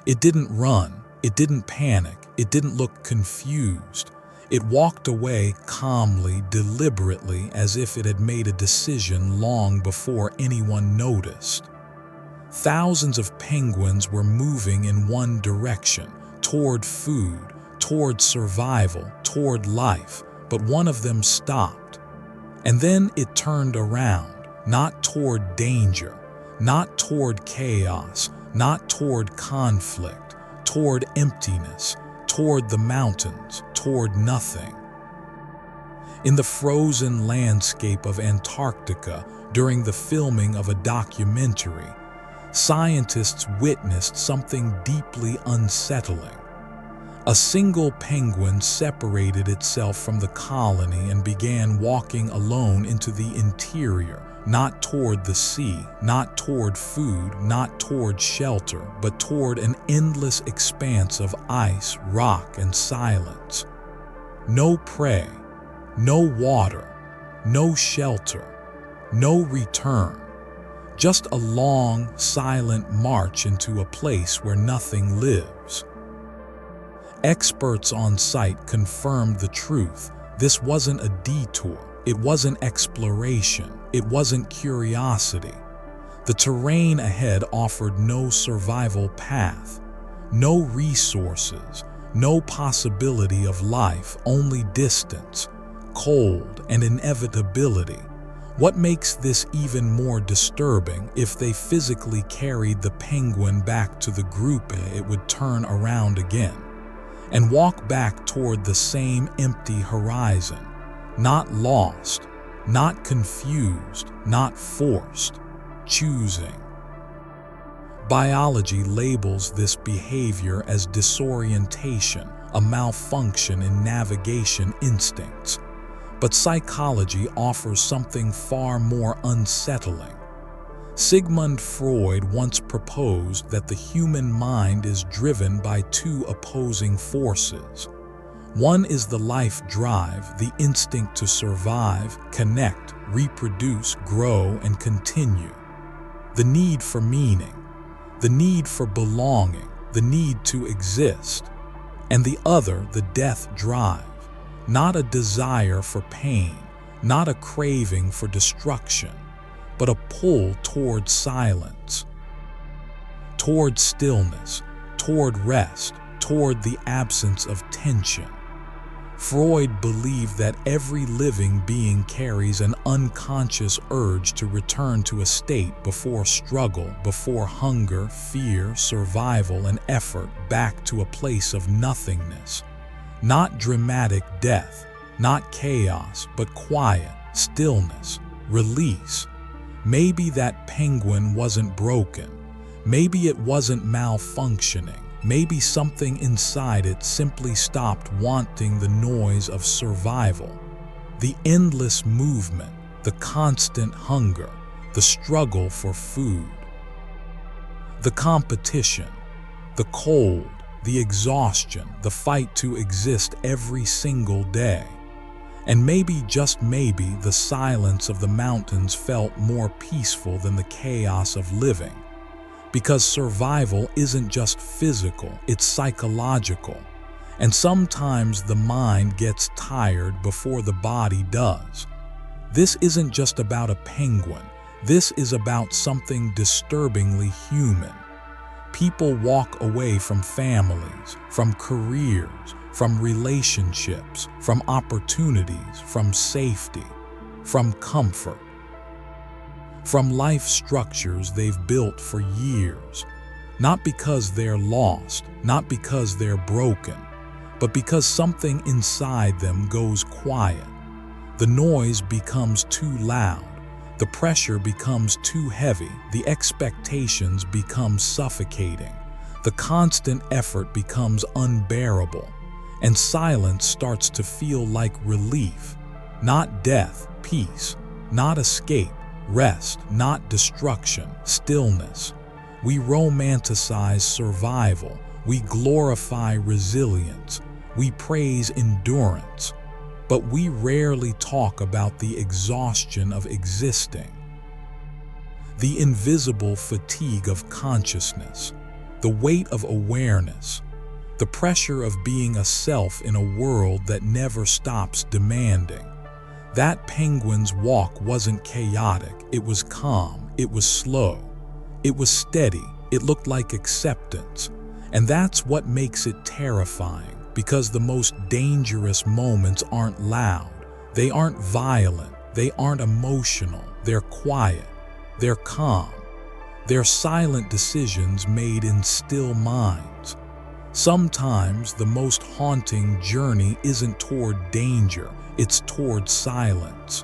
It didn't run, it didn't panic, it didn't look confused. It walked away calmly, deliberately, as if it had made a decision long before anyone noticed. Thousands of penguins were moving in one direction, toward food, toward survival, toward life, but one of them stopped. And then it turned around, not toward danger, not toward chaos, not toward conflict, toward emptiness, toward the mountains, toward nothing. In the frozen landscape of Antarctica, during the filming of a documentary, scientists witnessed something deeply unsettling. A single penguin separated itself from the colony and began walking alone into the interior, not toward the sea, not toward food, not toward shelter, but toward an endless expanse of ice, rock, and silence. No prey, no water, no shelter, no return. Just a long, silent march into a place where nothing lives. Experts on site confirmed the truth. This wasn't a detour. It wasn't exploration. It wasn't curiosity. The terrain ahead offered no survival path, no resources, no possibility of life, only distance, cold, and inevitability. What makes this even more disturbing, if they physically carried the penguin back to the group, it would turn around again and walk back toward the same empty horizon, not lost, not confused, not forced, choosing. Biology labels this behavior as disorientation, a malfunction in navigation instincts. But psychology offers something far more unsettling. Sigmund Freud once proposed that the human mind is driven by two opposing forces. One is the life drive, the instinct to survive, connect, reproduce, grow, and continue. The need for meaning, the need for belonging, the need to exist. And the other, the death drive, not a desire for pain, not a craving for destruction, but a pull toward silence, toward stillness, toward rest, toward the absence of tension. Freud believed that every living being carries an unconscious urge to return to a state before struggle, before hunger, fear, survival, and effort, back to a place of nothingness. Not dramatic death, not chaos, but quiet, stillness, release. Maybe that penguin wasn't broken. Maybe it wasn't malfunctioning. Maybe something inside it simply stopped wanting the noise of survival. The endless movement, the constant hunger, the struggle for food. The competition, the cold, the exhaustion, the fight to exist every single day. And maybe, just maybe, the silence of the mountains felt more peaceful than the chaos of living. Because survival isn't just physical, it's psychological. And sometimes the mind gets tired before the body does. This isn't just about a penguin. This is about something disturbingly human. People walk away from families, from careers, from relationships, from opportunities, from safety, from comfort, from life structures they've built for years, not because they're lost, not because they're broken, but because something inside them goes quiet. The noise becomes too loud, the pressure becomes too heavy, the expectations become suffocating, the constant effort becomes unbearable, and silence starts to feel like relief, not death, peace, not escape, rest, not destruction, stillness. We romanticize survival, we glorify resilience, we praise endurance, but we rarely talk about the exhaustion of existing, the invisible fatigue of consciousness, the weight of awareness, the pressure of being a self in a world that never stops demanding. That penguin's walk wasn't chaotic, it was calm, it was slow, it was steady, it looked like acceptance. And that's what makes it terrifying, because the most dangerous moments aren't loud, they aren't violent, they aren't emotional, they're quiet, they're calm. They're silent decisions made in still minds. Sometimes the most haunting journey isn't toward danger, it's toward silence.